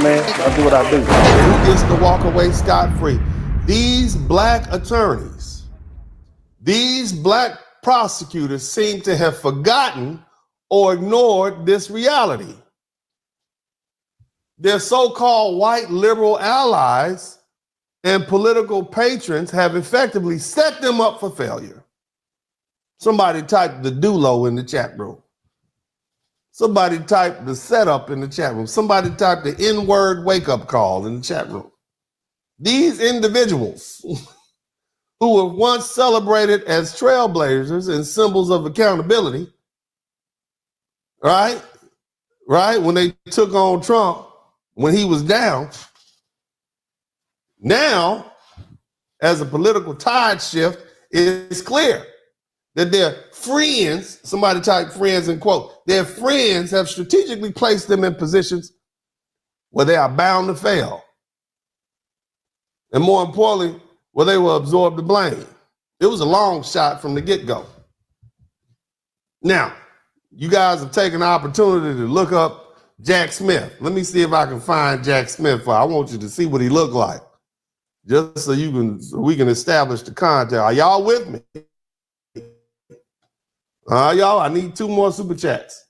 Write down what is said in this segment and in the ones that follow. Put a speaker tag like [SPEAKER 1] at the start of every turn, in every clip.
[SPEAKER 1] man. I do what I do.
[SPEAKER 2] Who gets to walk away scot-free? These black attorneys, these black prosecutors seem to have forgotten or ignored this reality. Their so-called white liberal allies and political patrons have effectively set them up for failure. Somebody typed the doulo in the chat room. Somebody typed the setup in the chat room. Somebody typed the N-word wake-up call in the chat room. These individuals who were once celebrated as trailblazers and symbols of accountability, right? When they took on Trump, when he was down, now, as a political tide shift, it's clear that their friends, somebody type friends in quote, their friends have strategically placed them in positions where they are bound to fail. And more importantly, where they will absorb the blame. It was a long shot from the get-go. Now, you guys have taken the opportunity to look up Jack Smith. Let me see if I can find Jack Smith. I want you to see what he looked like, just so we can establish the context. Are y'all with me? Y'all, I need 2 more super chats.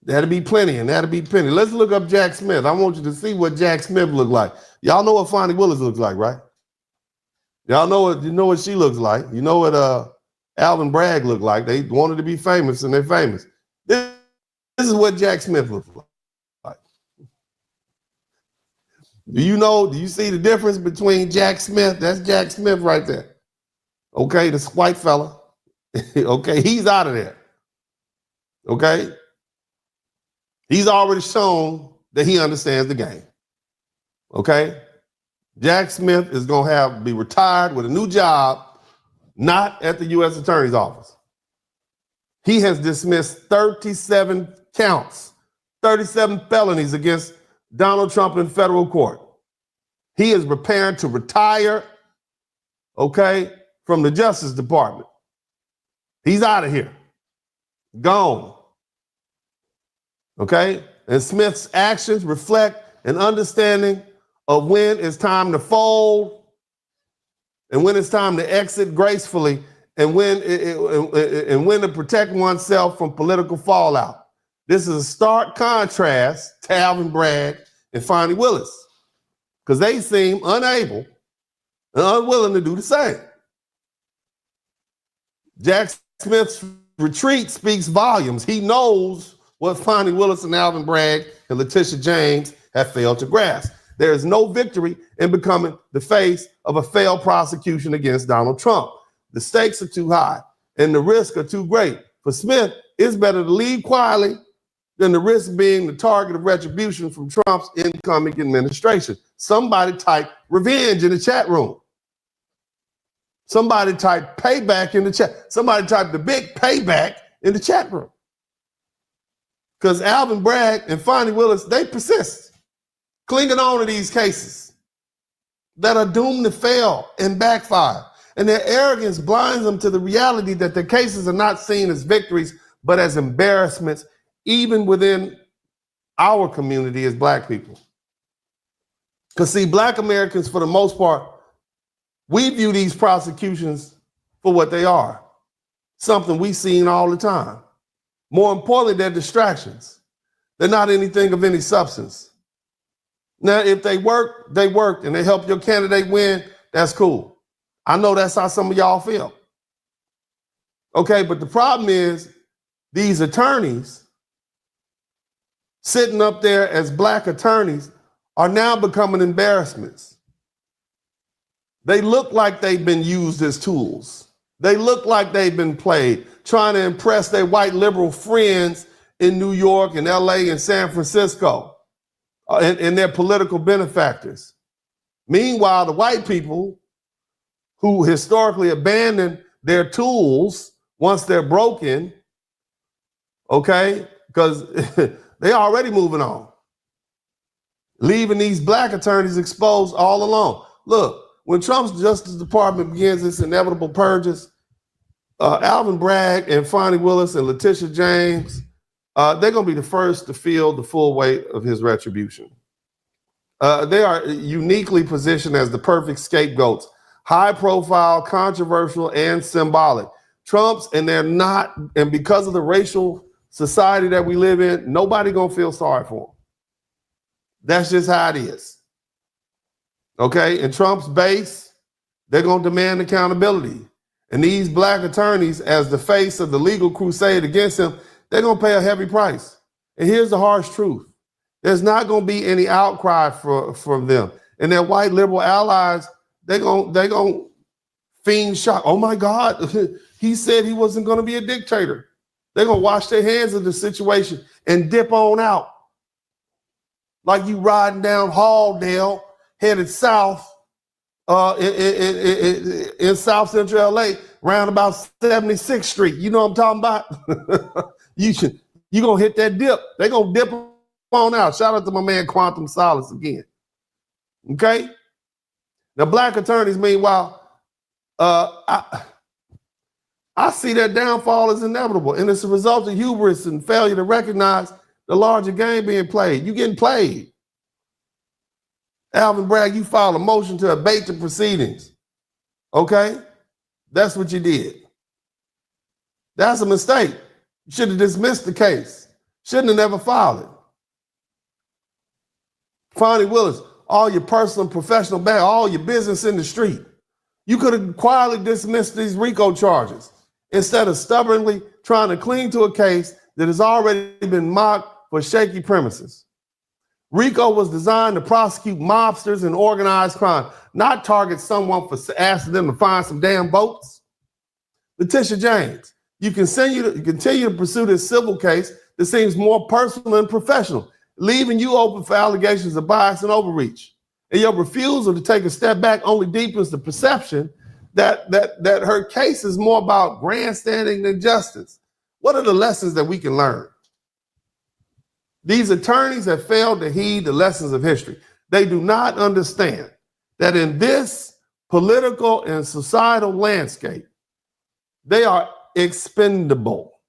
[SPEAKER 2] That'll be plenty, and that'll be plenty. Let's look up Jack Smith. I want you to see what Jack Smith looked like. Y'all know what Fonnie Willis looks like, right? Y'all know what she looks like. You know what Alvin Bragg looked like. They wanted to be famous, and they're famous. This is what Jack Smith looks like. Do you see the difference between Jack Smith? That's Jack Smith right there. Okay, this white fella. Okay, he's out of there. Okay? He's already shown that he understands the game. Okay? Jack Smith is going to be retired with a new job, not at the U.S. Attorney's Office. He has dismissed 37 counts, 37 felonies against Donald Trump in federal court. He is preparing to retire, okay, from the Justice Department. He's out of here. Gone. Okay? And Smith's actions reflect an understanding of when it's time to fold and when it's time to exit gracefully and when to protect oneself from political fallout. This is a stark contrast to Alvin Bragg and Fonnie Willis because they seem unable and unwilling to do the same. Jack Smith's retreat speaks volumes. He knows what Fonnie Willis and Alvin Bragg and Leticia James have failed to grasp. There is no victory in becoming the face of a failed prosecution against Donald Trump. The stakes are too high and the risks are too great. For Smith, it's better to leave quietly than the risk being the target of retribution from Trump's incoming administration. Somebody type revenge in the chat room. Somebody type payback in the chat. Somebody type the big payback in the chat room. Because Alvin Bragg and Fonnie Willis, they persist, clinging on to these cases that are doomed to fail and backfire. And their arrogance blinds them to the reality that their cases are not seen as victories, but as embarrassments, even within our community as Black people. Because see, Black Americans, for the most part, we view these prosecutions for what they are, something we've seen all the time. More importantly, they're distractions. They're not anything of any substance. Now, if they work, they worked, and they help your candidate win, that's cool. I know that's how some of y'all feel. Okay, but the problem is these attorneys sitting up there as Black attorneys are now becoming embarrassments. They look like they've been used as tools. They look like they've been played, trying to impress their white liberal friends in New York and LA and San Francisco and their political benefactors. Meanwhile, the white people who historically abandon their tools once they're broken, okay, because they're already moving on, leaving these Black attorneys exposed all alone. Look, when Trump's Justice Department begins its inevitable purges, Alvin Bragg and Fonnie Willis and Leticia James, they're going to be the first to feel the full weight of his retribution. They are uniquely positioned as the perfect scapegoats, high profile, controversial, and symbolic. Trump's, and they're not, and because of the racial society that we live in, nobody gonna feel sorry for them. That's just how it is. Okay, in Trump's base, they're gonna demand accountability. And these black attorneys, as the face of the legal crusade against him, they're gonna pay a heavy price. And here's the harsh truth. There's not going to be any outcry from them. And their white liberal allies, they're going fiend shock. Oh my God, he said he wasn't going to be a dictator. They're going to wash their hands of the situation and dip on out. Like you riding down Halldale, headed south in South Central LA, round about 76th Street. You know what I'm talking about? You're going to hit that dip. They're going to dip on out. Shout out to my man Quantum Solace again. Okay? Now, black attorneys, meanwhile, I see that downfall is inevitable, and it's a result of hubris and failure to recognize the larger game being played. You getting played. Alvin Bragg, you filed a motion to abate the proceedings. Okay? That's what you did. That's a mistake. You should have dismissed the case. Shouldn't have never filed it. Fonnie Willis, all your personal and professional bag, all your business in the street. You could have quietly dismissed these RICO charges instead of stubbornly trying to cling to a case that has already been mocked for shaky premises. RICO was designed to prosecute mobsters and organized crime, not target someone for asking them to find some damn votes. Leticia James, you continue to pursue this civil case that seems more personal and professional, leaving you open for allegations of bias and overreach. And your refusal to take a step back only deepens the perception that her case is more about grandstanding than justice. What are the lessons that we can learn? These attorneys have failed to heed the lessons of history. They do not understand that in this political and societal landscape, they are expendable.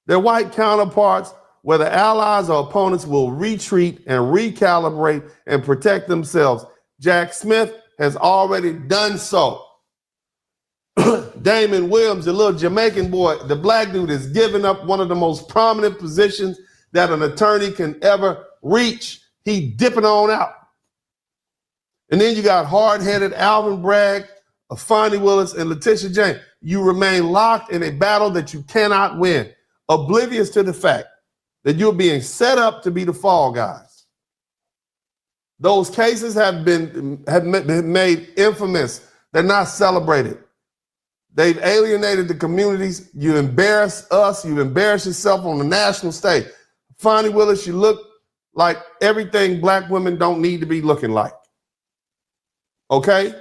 [SPEAKER 2] Their white counterparts, whether allies or opponents, will retreat and recalibrate and protect themselves. Jack Smith has already done so. Damon Williams, the little Jamaican boy, the black dude, is giving up one of the most prominent positions that an attorney can ever reach. He dipping on out. And then you got hard-headed Alvin Bragg, Fonnie Willis, and Leticia James. You remain locked in a battle that you cannot win, oblivious to the fact that you're being set up to be the fall guys. Those cases have been made infamous. They're not celebrated. They've alienated the communities. You embarrass us. You embarrass yourself on the national stage. Fonnie Willis, you look like everything black women don't need to be looking like. Okay?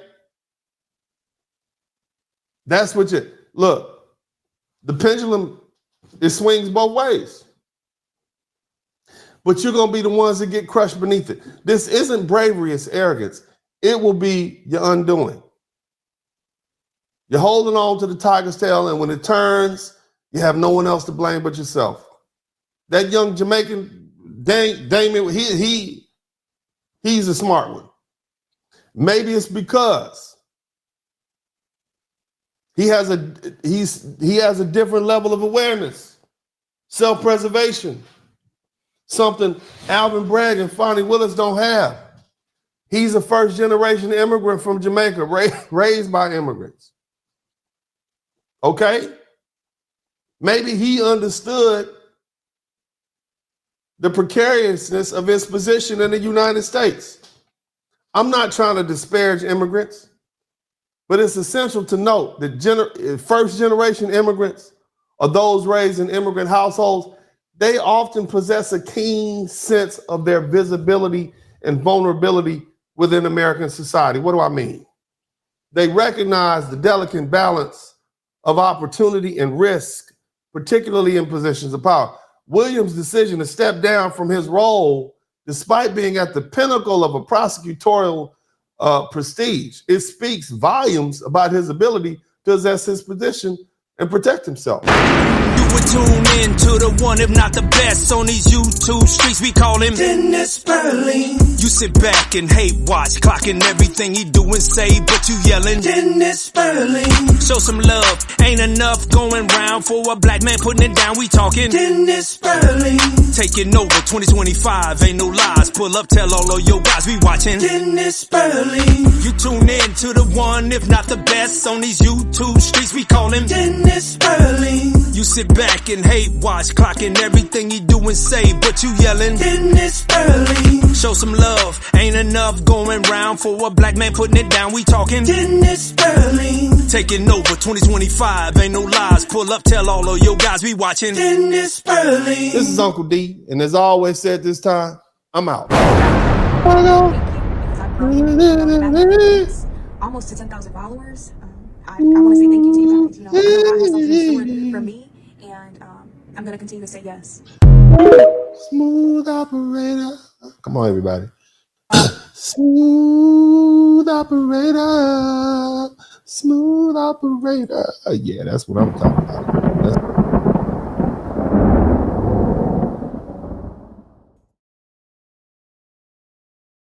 [SPEAKER 2] That's what you, look, the pendulum, it swings both ways. But you're going to be the ones that get crushed beneath it. This isn't bravery, it's arrogance. It will be your undoing. You're holding on to the tiger's tail, and when it turns, you have no one else to blame but yourself. That young Jamaican, Damien, he's a smart one. Maybe it's because he has a different level of awareness, self-preservation, something Alvin Bragg and Fonnie Willis don't have. He's a first-generation immigrant from Jamaica, raised by immigrants. Okay? Maybe he understood the precariousness of his position in the United States. I'm not trying to disparage immigrants, but it's essential to note that first-generation immigrants or those raised in immigrant households, they often possess a keen sense of their visibility and vulnerability within American society. What do I mean? They recognize the delicate balance of opportunity and risk, particularly in positions of power. Williams' decision to step down from his role, despite being at the pinnacle of a prosecutorial prestige, it speaks volumes about his ability to assess his position and protect himself.
[SPEAKER 1] would tune in to the one, if not the best, on these YouTube streets. We call him DennisSpurling. You sit back and hate watch, clocking everything he do and say, but you yelling DennisSpurling. Show some love, ain't enough going round for a black man putting it down. We talking DennisSpurling. Taking over 2025, ain't no lies. Pull up, tell all of your guys we watching DennisSpurling. You tune in to the one, if not the best, on these YouTube streets. We call him DennisSpurling. You sit back and hate watch, clocking everything he do and say, but you yelling DennisSpurling. Show some love, ain't enough going round for a black man putting it down. We talking DennisSpurling. Taking over 2025, ain't no lies. Pull up, tell all of your guys we watching DennisSpurling.
[SPEAKER 2] This is Uncle D, and as I always said this time, I'm out.
[SPEAKER 3] Almost to 10,000 followers. I want to say thank you to you guys. You know, God has something in store for me, and I'm going to continue to say yes.
[SPEAKER 2] Smooth operator. Come on, everybody. Smooth operator. Smooth operator. Yeah, that's what I'm talking about.